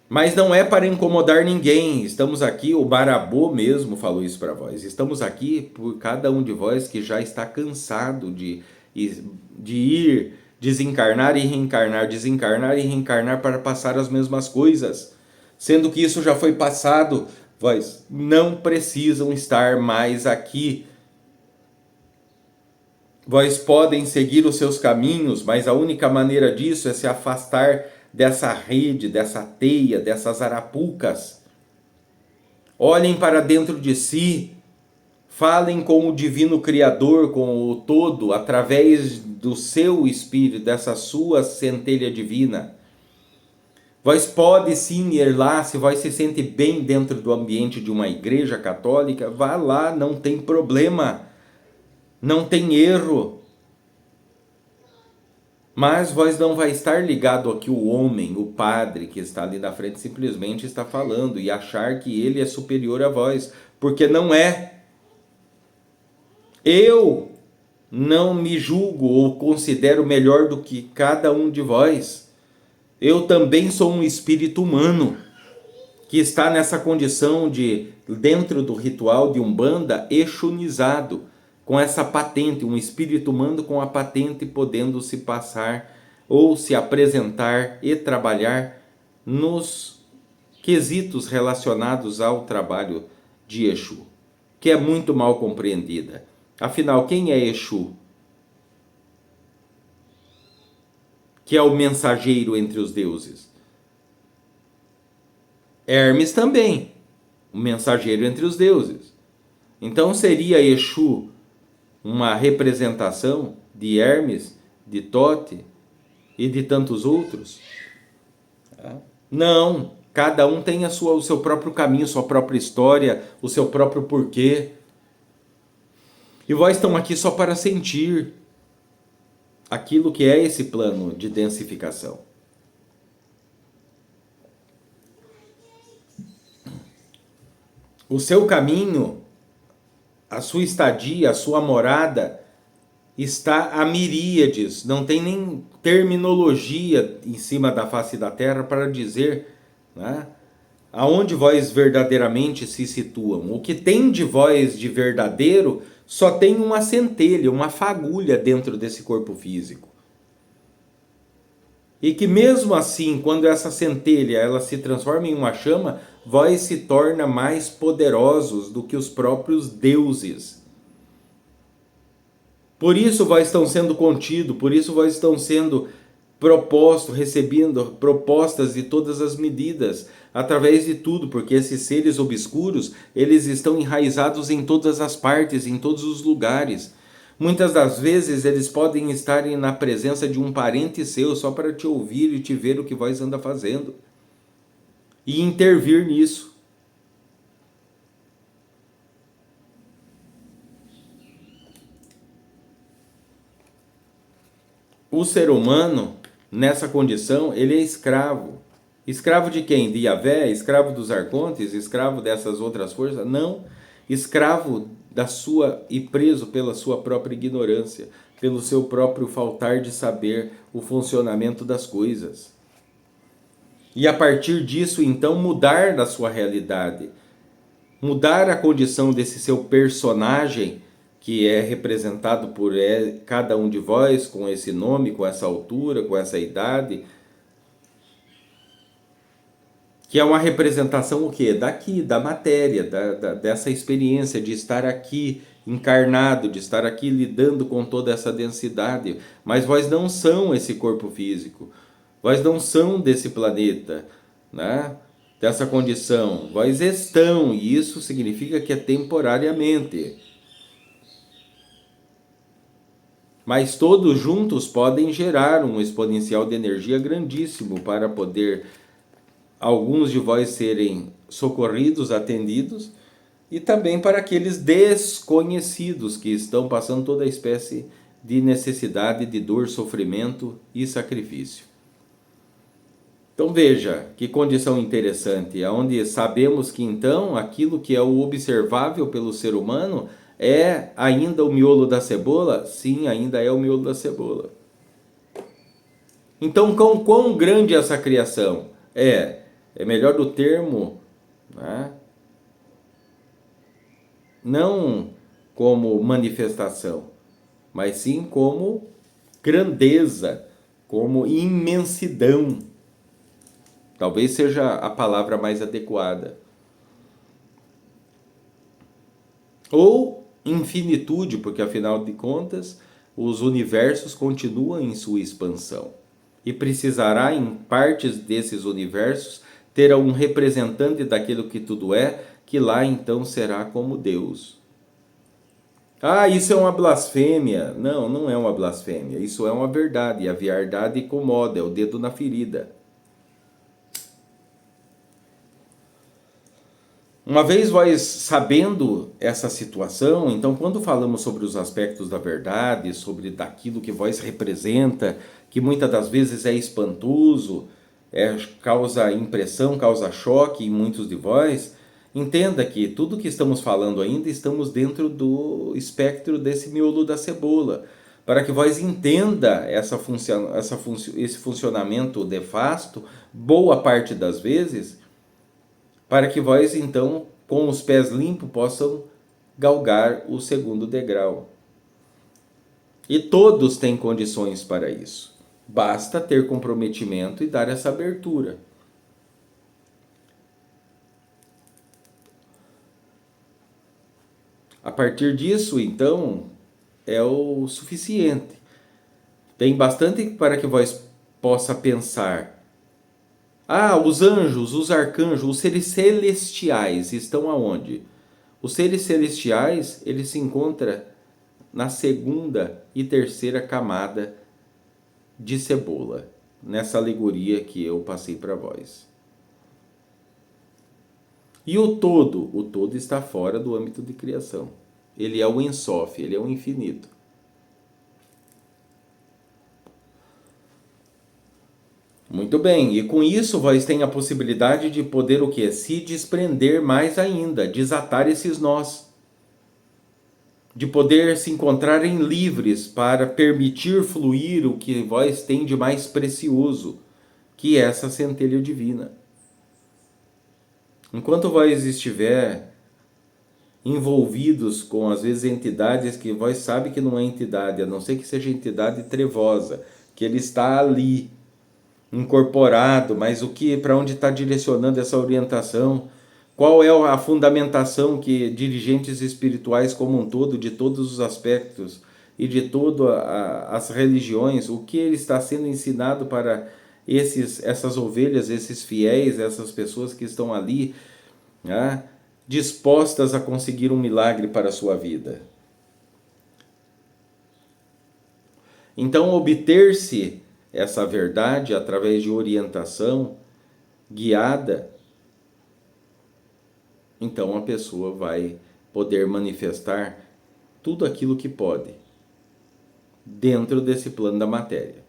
Mas não é para incomodar ninguém. Estamos aqui, o Barabô mesmo falou isso para vós. Estamos aqui por cada um de vós que já está cansado de ir desencarnar e reencarnar, desencarnar e reencarnar para passar as mesmas coisas. Sendo que isso já foi passado, vós não precisam estar mais aqui. Vós podem seguir os seus caminhos, mas a única maneira disso é se afastar dessa rede, dessa teia, dessas arapucas. Olhem para dentro de si, falem com o divino Criador, com o todo, através do seu espírito, dessa sua centelha divina. Vós pode sim ir lá, se vós se sente bem dentro do ambiente de uma igreja católica, vá lá, não tem problema, não tem erro. Mas vós não vai estar ligado a que o homem, o padre que está ali na frente simplesmente está falando e achar que ele é superior a vós, porque não é. Eu não me julgo ou considero melhor do que cada um de vós. Eu também sou um espírito humano que está nessa condição de, dentro do ritual de Umbanda, exunizado, com essa patente, um espírito humano com a patente podendo se passar ou se apresentar e trabalhar nos quesitos relacionados ao trabalho de Exu, que é muito mal compreendida. Afinal, quem é Exu? Que é o mensageiro entre os deuses. Hermes também, o mensageiro entre os deuses. Então seria Exu uma representação de Hermes, de Tote e de tantos outros? Não, cada um tem o seu próprio caminho, sua própria história, o seu próprio porquê. E vós estão aqui só para sentir aquilo que é esse plano de densificação. O seu caminho, a sua estadia, a sua morada está a miríades, não tem nem terminologia em cima da face da terra para dizer, né, aonde vós verdadeiramente se situam. O que tem de vós de verdadeiro só tem uma centelha, uma fagulha dentro desse corpo físico. E que mesmo assim, quando essa centelha ela se transforma em uma chama, vós se torna mais poderosos do que os próprios deuses. Por isso vós estão sendo contidos, por isso vós estão sendo propostos, recebendo propostas de todas as medidas, através de tudo, porque esses seres obscuros, eles estão enraizados em todas as partes, em todos os lugares. Muitas das vezes eles podem estar na presença de um parente seu só para te ouvir e te ver o que vós anda fazendo e intervir nisso. O ser humano, nessa condição, ele é escravo. Escravo de quem? De Yahvé? Escravo dos arcontes? Escravo dessas outras forças? Não. Escravo da sua e preso pela sua própria ignorância, pelo seu próprio faltar de saber o funcionamento das coisas. E a partir disso, então, mudar da sua realidade. Mudar a condição desse seu personagem, que é representado por cada um de vós, com esse nome, com essa altura, com essa idade, que é uma representação o quê? Daqui, da matéria, dessa experiência de estar aqui encarnado, de estar aqui lidando com toda essa densidade. Mas vós não são esse corpo físico, vós não são desse planeta, né? Dessa condição, vós estão, e isso significa que é temporariamente. Mas todos juntos podem gerar um exponencial de energia grandíssimo para poder alguns de vós serem socorridos, atendidos, e também para aqueles desconhecidos que estão passando toda espécie de necessidade, de dor, sofrimento e sacrifício. Então veja que condição interessante, onde sabemos que então aquilo que é o observável pelo ser humano é ainda o miolo da cebola? Sim, ainda é o miolo da cebola. Então quão grande é essa criação? É melhor do termo, né? Não como manifestação, mas sim como grandeza, como imensidão. Talvez seja a palavra mais adequada. Ou infinitude, porque afinal de contas, os universos continuam em sua expansão. E precisará, em partes desses universos, ter um representante daquilo que tudo é, que lá então será como Deus. Ah, isso é uma blasfêmia. Não, não é uma blasfêmia. Isso é uma verdade. E a verdade incomoda, é o dedo na ferida. Uma vez vós sabendo essa situação, então quando falamos sobre os aspectos da verdade, sobre daquilo que vós representa, que muitas das vezes é espantoso, causa impressão, causa choque em muitos de vós, entenda que tudo que estamos falando ainda estamos dentro do espectro desse miolo da cebola, para que vós entenda esse funcionamento nefasto, boa parte das vezes, para que vós então, com os pés limpos, possam galgar o segundo degrau. E todos têm condições para isso. Basta ter comprometimento e dar essa abertura. A partir disso, então, é o suficiente. Tem bastante para que vós possa pensar. Os anjos, os arcanjos, os seres celestiais estão aonde? Os seres celestiais, eles se encontram na segunda e terceira camada de cebola, nessa alegoria que eu passei para vós. E o todo está fora do âmbito de criação. Ele é o Ensof, ele é o infinito. Muito bem, e com isso vós tem a possibilidade de poder o quê? Se desprender mais ainda, desatar esses nós. De poder se encontrarem livres para permitir fluir o que vós tem de mais precioso, que é essa centelha divina. Enquanto vós estiver envolvidos com, às vezes, entidades que vós sabe que não é entidade, a não ser que seja entidade trevosa, que ele está ali, incorporado, mas para onde está direcionando essa orientação? Qual é a fundamentação que dirigentes espirituais como um todo, de todos os aspectos e de todas as religiões, o que ele está sendo ensinado para essas ovelhas, esses fiéis, essas pessoas que estão ali, né, dispostas a conseguir um milagre para a sua vida? Então, obter-se essa verdade através de orientação guiada, então a pessoa vai poder manifestar tudo aquilo que pode dentro desse plano da matéria.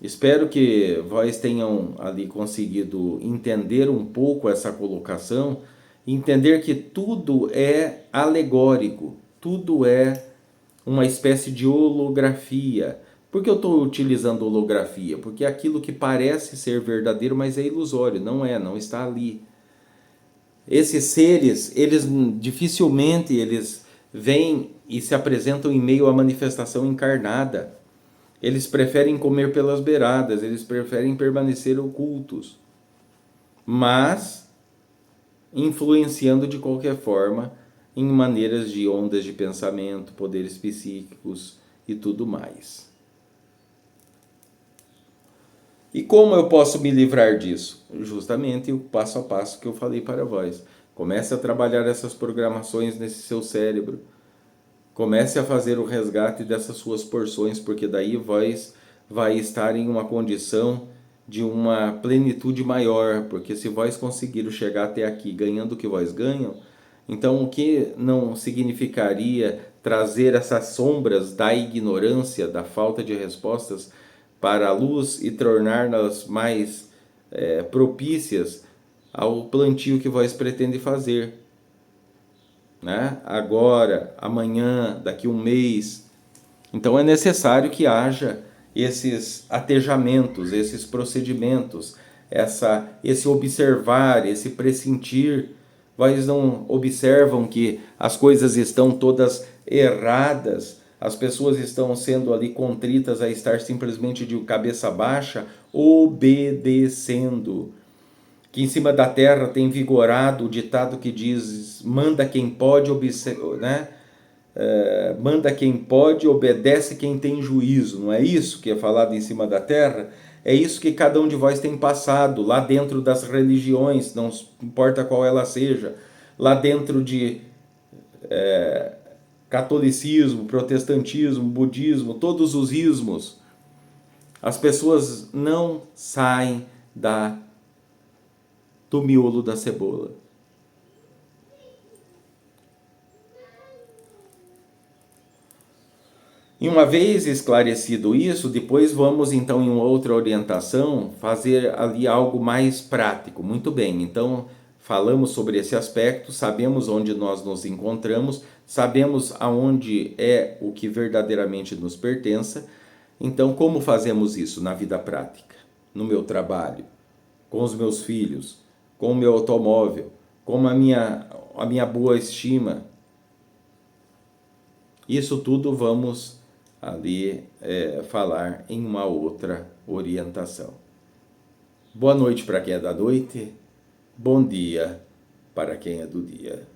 Espero que vós tenham ali conseguido entender um pouco essa colocação, entender que tudo é alegórico, tudo é uma espécie de holografia. Por que eu estou utilizando holografia? Porque é aquilo que parece ser verdadeiro, mas é ilusório, não está ali. Esses seres, eles dificilmente eles vêm e se apresentam em meio à manifestação encarnada. Eles preferem comer pelas beiradas, eles preferem permanecer ocultos, mas influenciando de qualquer forma em maneiras de ondas de pensamento, poderes psíquicos e tudo mais. E como eu posso me livrar disso? Justamente o passo a passo que eu falei para vós. Comece a trabalhar essas programações nesse seu cérebro. Comece a fazer o resgate dessas suas porções, porque daí vós vai estar em uma condição de uma plenitude maior, porque se vós conseguiram chegar até aqui ganhando o que vós ganham, então o que não significaria trazer essas sombras da ignorância, da falta de respostas para a luz e tornar-nas mais propícias ao plantio que vós pretende fazer, né? Agora, amanhã, daqui um mês. Então é necessário que haja esses atejamentos, esses procedimentos, esse observar, esse pressentir. Vós não observam que as coisas estão todas erradas, as pessoas estão sendo ali contritas a estar simplesmente de cabeça baixa, obedecendo. Que em cima da terra tem vigorado o ditado que diz: manda quem pode, né? Manda quem pode, obedece quem tem juízo. Não é isso que é falado em cima da terra? É isso que cada um de vós tem passado lá dentro das religiões, não importa qual ela seja, lá dentro de catolicismo, protestantismo, budismo, todos os ismos. As pessoas não saem do miolo da cebola. E uma vez esclarecido isso, depois vamos então em outra orientação fazer ali algo mais prático. Muito bem, então falamos sobre esse aspecto, sabemos onde nós nos encontramos, sabemos aonde é o que verdadeiramente nos pertença. Então, como fazemos isso na vida prática? No meu trabalho, com os meus filhos, com o meu automóvel, com a minha boa estima. Isso tudo vamos ali falar em uma outra orientação. Boa noite para quem é da noite, bom dia para quem é do dia.